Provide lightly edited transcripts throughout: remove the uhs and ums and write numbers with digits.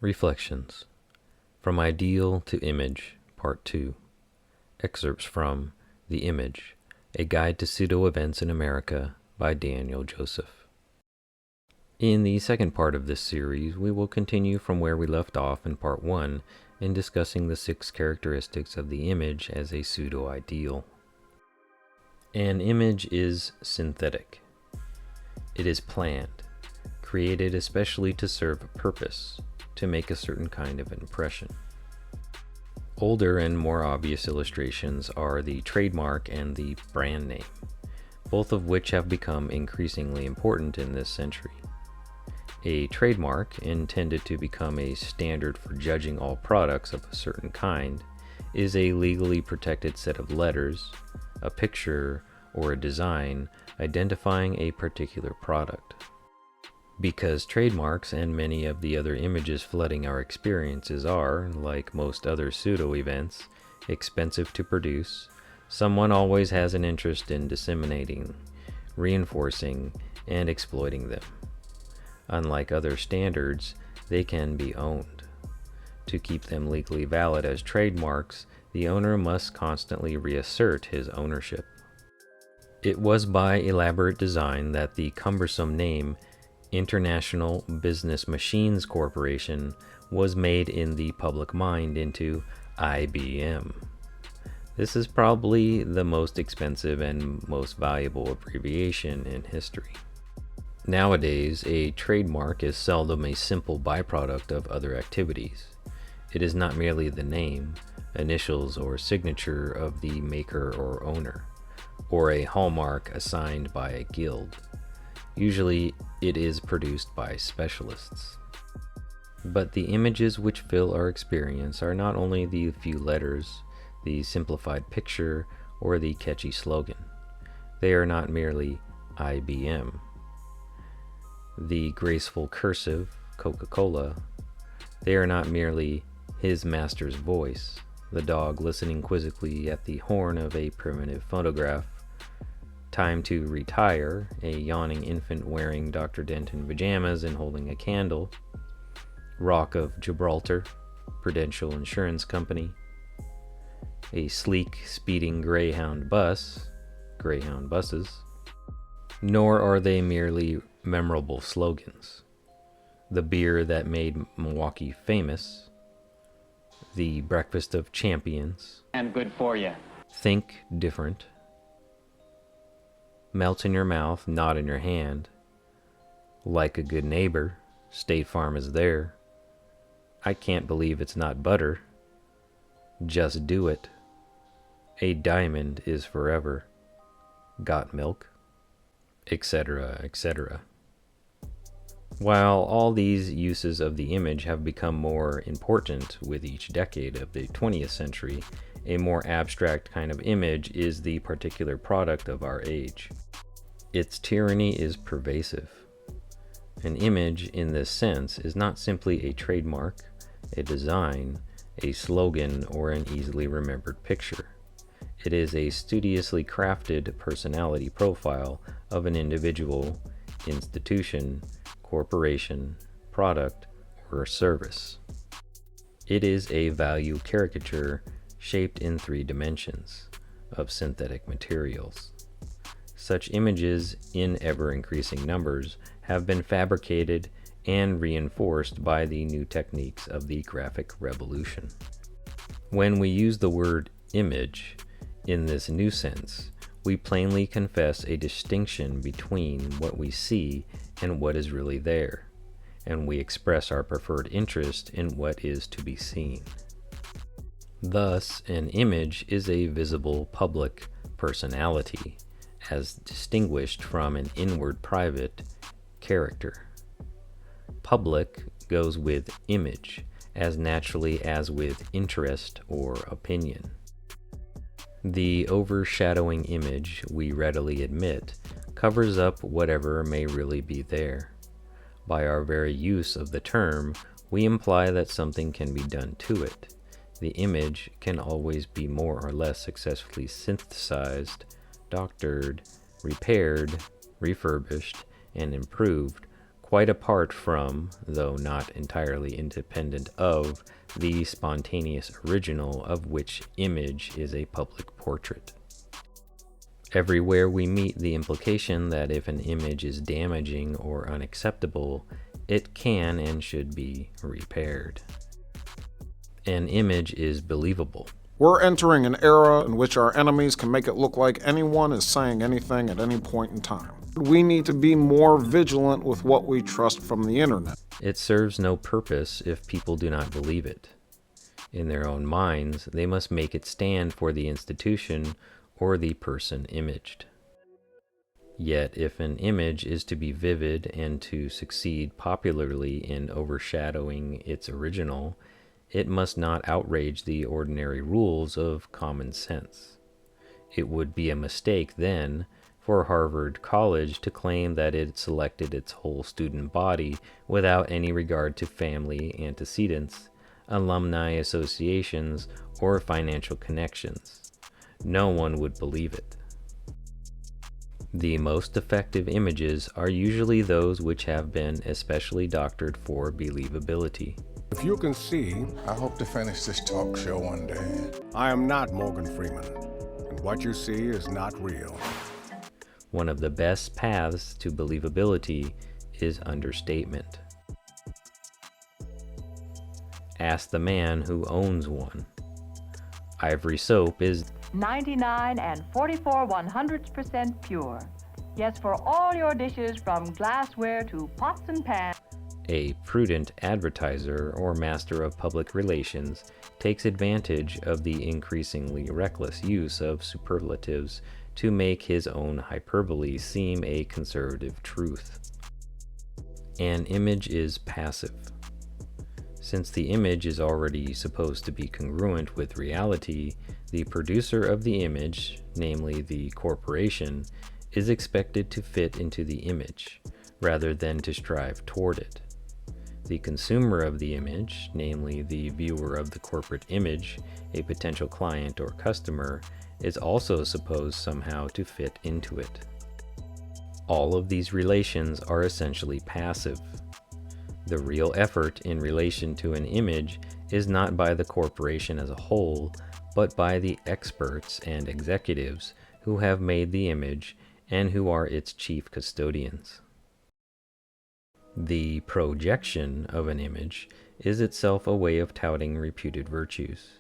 Reflections. From Ideal to Image, Part 2. Excerpts from The Image, A Guide to Pseudo-Events in America by Daniel Joseph. In the second part of this series, we will continue from where we left off in Part 1 in discussing the 6 characteristics of the image as a pseudo-ideal. An image is synthetic. It is planned, created especially to serve a purpose, to make a certain kind of impression. Older and more obvious illustrations are the trademark and the brand name, both of which have become increasingly important in this century. A trademark, intended to become a standard for judging all products of a certain kind, is a legally protected set of letters, a picture, or a design identifying a particular product. Because trademarks and many of the other images flooding our experiences are, like most other pseudo-events, expensive to produce, someone always has an interest in disseminating, reinforcing, and exploiting them. Unlike other standards, they can be owned. To keep them legally valid as trademarks, the owner must constantly reassert his ownership. It was by elaborate design that the cumbersome name International Business Machines Corporation was made in the public mind into IBM. This is probably the most expensive and most valuable abbreviation in history. Nowadays, a trademark is seldom a simple byproduct of other activities. It is not merely the name, initials, or signature of the maker or owner, or a hallmark assigned by a guild. Usually, it is produced by specialists. But the images which fill our experience are not only the few letters, the simplified picture, or the catchy slogan. They are not merely IBM. The graceful cursive, Coca-Cola. They are not merely his master's voice, the dog listening quizzically at the horn of a primitive phonograph. Time to retire, a yawning infant wearing Dr. Denton pajamas and holding a candle. Rock of Gibraltar, Prudential Insurance Company. A sleek, speeding Greyhound bus, Greyhound buses. Nor are they merely memorable slogans. The beer that made Milwaukee famous. The breakfast of champions. And good for you. Think different. Melt in your mouth, not in your hand. Like a good neighbor, State Farm is there. I can't believe it's not butter. Just do it. A diamond is forever. Got milk? Etc., etc. While all these uses of the image have become more important with each decade of the 20th century, a more abstract kind of image is the particular product of our age. Its tyranny is pervasive. An image, in this sense, is not simply a trademark, a design, a slogan, or an easily remembered picture. It is a studiously crafted personality profile of an individual, institution, corporation, product, or service. It is a value caricature shaped in 3 dimensions of synthetic materials. Such images, in ever-increasing numbers, have been fabricated and reinforced by the new techniques of the graphic revolution. When we use the word image in this new sense, we plainly confess a distinction between what we see and what is really there, and we express our preferred interest in what is to be seen. Thus, an image is a visible public personality, as distinguished from an inward private character. Public goes with image, as naturally as with interest or opinion. The overshadowing image, we readily admit, covers up whatever may really be there. By our very use of the term, we imply that something can be done to it. The image can always be more or less successfully synthesized, doctored, repaired, refurbished, and improved quite apart from, though not entirely independent of, the spontaneous original of which image is a public portrait. Everywhere we meet the implication that if an image is damaging or unacceptable, it can and should be repaired. An image is believable. We're entering an era in which our enemies can make it look like anyone is saying anything at any point in time. We need to be more vigilant with what we trust from the internet. It serves no purpose if people do not believe it. In their own minds, they must make it stand for the institution or the person imaged. Yet, if an image is to be vivid and to succeed popularly in overshadowing its original, it must not outrage the ordinary rules of common sense. It would be a mistake, then, for Harvard College to claim that it selected its whole student body without any regard to family antecedents, alumni associations, or financial connections. No one would believe it. The most effective images are usually those which have been especially doctored for believability. If you can see, I hope to finish this talk show one day. I am not Morgan Freeman, and what you see is not real. One of the best paths to believability is understatement. Ask the man who owns one. Ivory soap is 99 and 44 100% pure. Yes, for all your dishes from glassware to pots and pans. A prudent advertiser or master of public relations takes advantage of the increasingly reckless use of superlatives to make his own hyperbole seem a conservative truth. An image is passive. Since the image is already supposed to be congruent with reality, the producer of the image, namely the corporation, is expected to fit into the image, rather than to strive toward it. The consumer of the image, namely the viewer of the corporate image, a potential client or customer, is also supposed somehow to fit into it. All of these relations are essentially passive. The real effort in relation to an image is not by the corporation as a whole, but by the experts and executives who have made the image and who are its chief custodians. The projection of an image is itself a way of touting reputed virtues.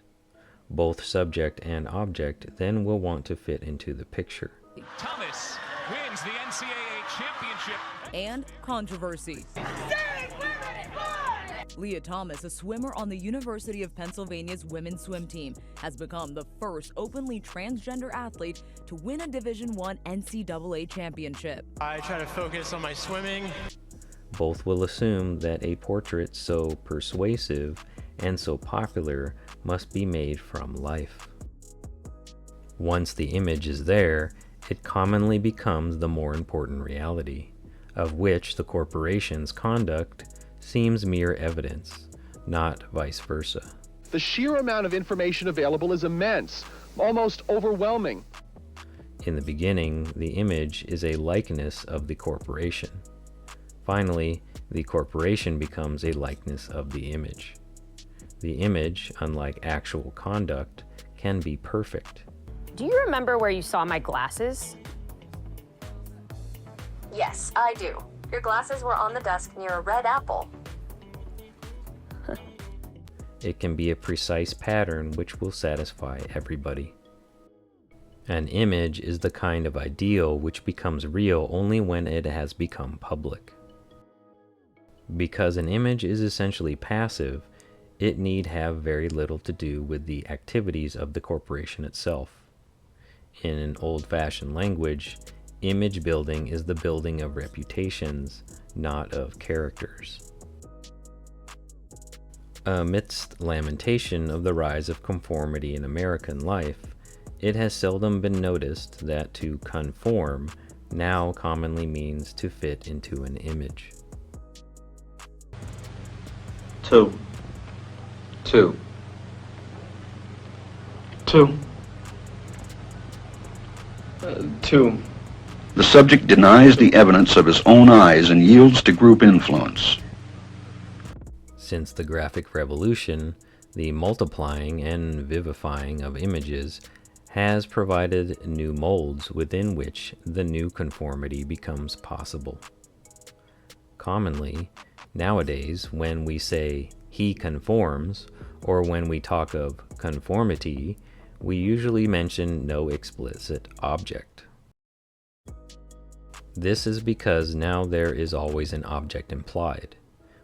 Both subject and object then will want to fit into the picture. Thomas wins the NCAA championship. And controversy. Leah Thomas, a swimmer on the University of Pennsylvania's women's swim team, has become the first openly transgender athlete to win a Division I NCAA championship. I try to focus on my swimming. Both will assume that a portrait so persuasive and so popular must be made from life. Once the image is there, it commonly becomes the more important reality, of which the corporation's conduct seems mere evidence, not vice versa. The sheer amount of information available is immense, almost overwhelming. In the beginning, the image is a likeness of the corporation. Finally, the corporation becomes a likeness of the image. The image, unlike actual conduct, can be perfect. Do you remember where you saw my glasses? Yes, I do. Your glasses were on the desk near a red apple. It can be a precise pattern which will satisfy everybody. An image is the kind of ideal which becomes real only when it has become public. Because an image is essentially passive, it need have very little to do with the activities of the corporation itself. In an old-fashioned language, image building is the building of reputations, not of characters. Amidst lamentation of the rise of conformity in American life, it has seldom been noticed that to conform now commonly means to fit into an image. 2 2 2 2 The subject denies the evidence of his own eyes and yields to group influence. Since the graphic revolution, the multiplying and vivifying of images has provided new molds within which the new conformity becomes possible. Commonly, nowadays, when we say he conforms, or when we talk of conformity, we usually mention no explicit object. This is because now there is always an object implied.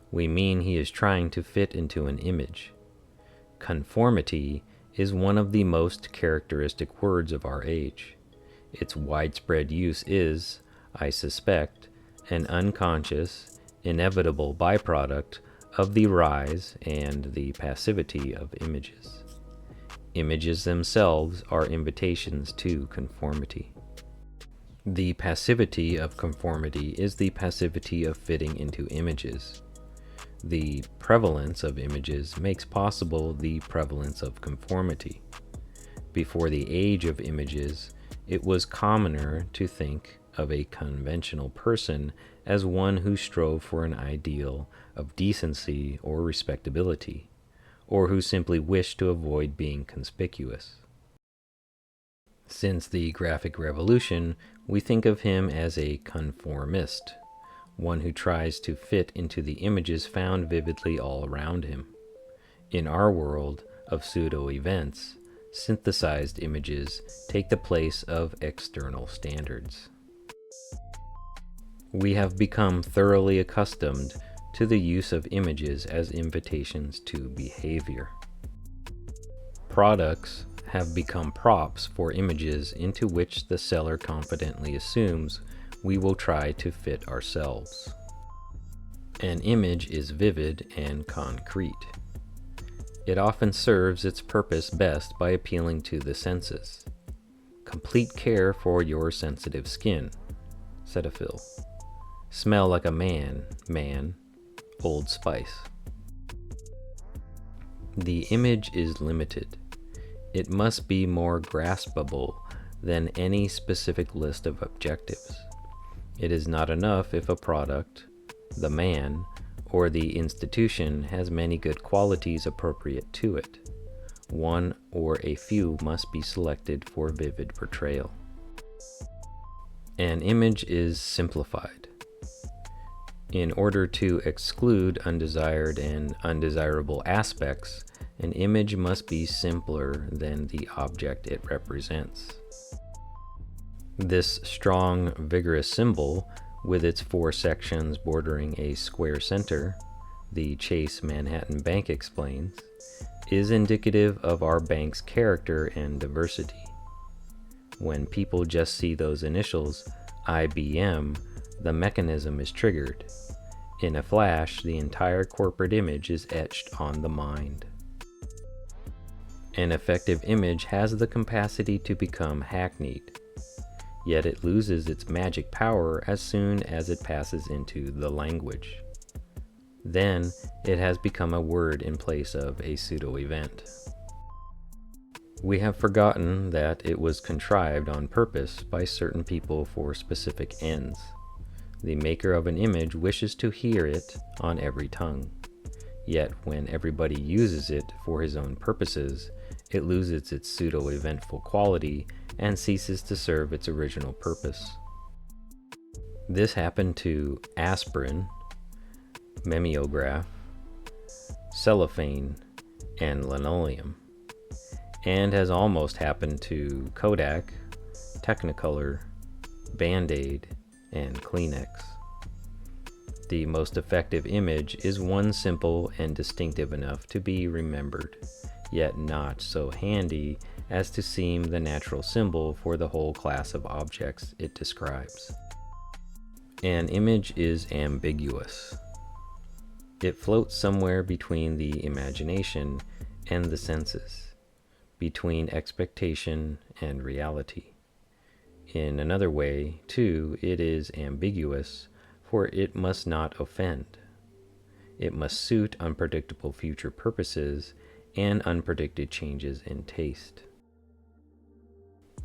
We mean he is trying to fit into an image. Conformity is one of the most characteristic words of our age. Its widespread use is, I suspect, an unconscious, inevitable byproduct of the rise and the passivity of images. Images themselves are invitations to conformity. The passivity of conformity is the passivity of fitting into images. The prevalence of images makes possible the prevalence of conformity. Before the age of images, it was commoner to think of a conventional person as one who strove for an ideal of decency or respectability, or who simply wished to avoid being conspicuous. Since the graphic revolution, we think of him as a conformist, one who tries to fit into the images found vividly all around him. In our world of pseudo-events, synthesized images take the place of external standards. We have become thoroughly accustomed to the use of images as invitations to behavior. Products have become props for images into which the seller confidently assumes we will try to fit ourselves. An image is vivid and concrete. It often serves its purpose best by appealing to the senses. Complete care for your sensitive skin, Cetaphil. Smell like a man, Old Spice. The image is limited. It must be more graspable than any specific list of objectives. It is not enough if a product, the man, or the institution has many good qualities appropriate to it. One or a few must be selected for vivid portrayal. An image is simplified. In order to exclude undesired and undesirable aspects, an image must be simpler than the object it represents. This strong, vigorous symbol, with its 4 sections bordering a square center, the Chase Manhattan Bank explains, is indicative of our bank's character and diversity. When people just see those initials, IBM, the mechanism is triggered. In a flash, the entire corporate image is etched on the mind. An effective image has the capacity to become hackneyed, yet it loses its magic power as soon as it passes into the language. Then it has become a word in place of a pseudo-event. We have forgotten that it was contrived on purpose by certain people for specific ends. The maker of an image wishes to hear it on every tongue. Yet when everybody uses it for his own purposes, it loses its pseudo-eventful quality and ceases to serve its original purpose. This happened to aspirin, mimeograph, cellophane, and linoleum, and has almost happened to Kodak, Technicolor, Band-Aid, and Kleenex. The most effective image is one simple and distinctive enough to be remembered, yet not so handy as to seem the natural symbol for the whole class of objects it describes. An image is ambiguous. It floats somewhere between the imagination and the senses, between expectation and reality. In another way, too, it is ambiguous, for it must not offend. It must suit unpredictable future purposes and unpredicted changes in taste.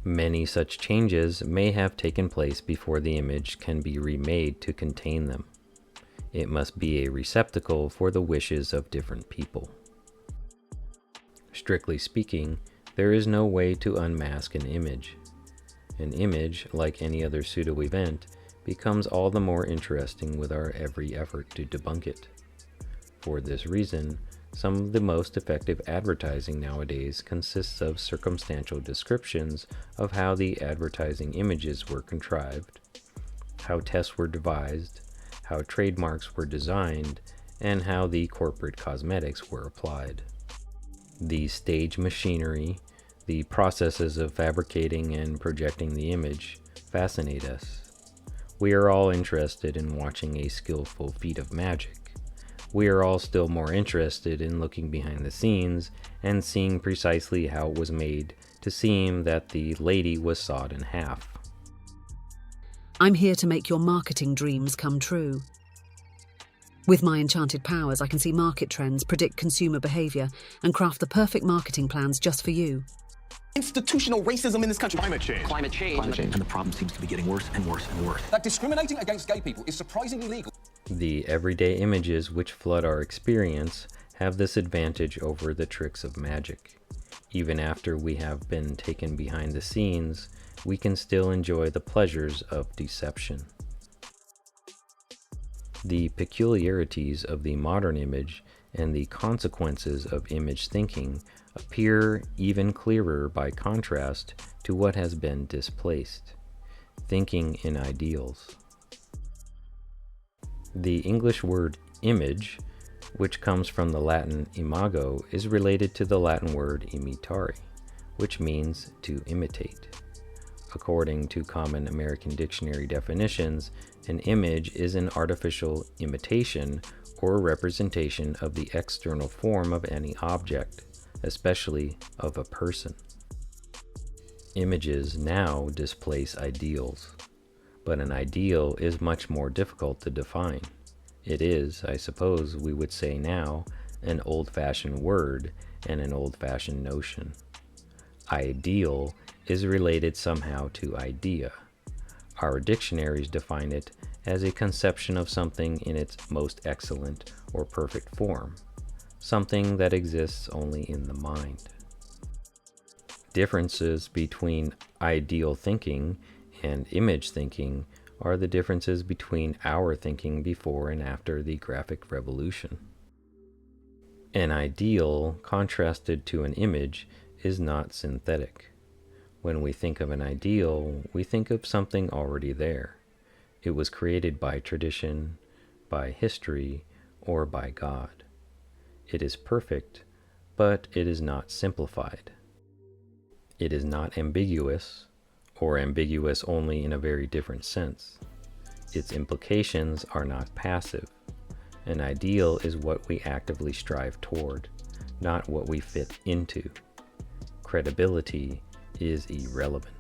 Many such changes may have taken place before the image can be remade to contain them. It must be a receptacle for the wishes of different people. Strictly speaking, there is no way to unmask an image. An image, like any other pseudo-event, becomes all the more interesting with our every effort to debunk it. For this reason, some of the most effective advertising nowadays consists of circumstantial descriptions of how the advertising images were contrived, how tests were devised, how trademarks were designed, and how the corporate cosmetics were applied. The stage machinery, the processes of fabricating and projecting the image, fascinate us. We are all interested in watching a skillful feat of magic. We are all still more interested in looking behind the scenes and seeing precisely how it was made to seem that the lady was sawed in half. I'm here to make your marketing dreams come true. With my enchanted powers, I can see market trends, predict consumer behavior, and craft the perfect marketing plans just for you. Institutional racism in this country. Climate change. Climate change. And the problem seems to be getting worse and worse and worse. That discriminating against gay people is surprisingly legal. The everyday images which flood our experience have this advantage over the tricks of magic. Even after we have been taken behind the scenes, we can still enjoy the pleasures of deception. The peculiarities of the modern image and the consequences of image thinking appear even clearer by contrast to what has been displaced, thinking in ideals. The English word image, which comes from the Latin imago, is related to the Latin word imitare, which means to imitate. According to common American dictionary definitions, an image is an artificial imitation or representation of the external form of any object, especially of a person. Images now displace ideals, but an ideal is much more difficult to define. It is, I suppose we would say now, an old-fashioned word and an old-fashioned notion. Ideal is related somehow to idea. Our dictionaries define it as a conception of something in its most excellent or perfect form, something that exists only in the mind. Differences between ideal thinking and image thinking are the differences between our thinking before and after the graphic revolution. An ideal contrasted to an image is not synthetic. When we think of an ideal, we think of something already there. It was created by tradition, by history, or by God. It is perfect, but it is not simplified. It is not ambiguous, or ambiguous only in a very different sense. Its implications are not passive. An ideal is what we actively strive toward, not what we fit into. Credibility is irrelevant.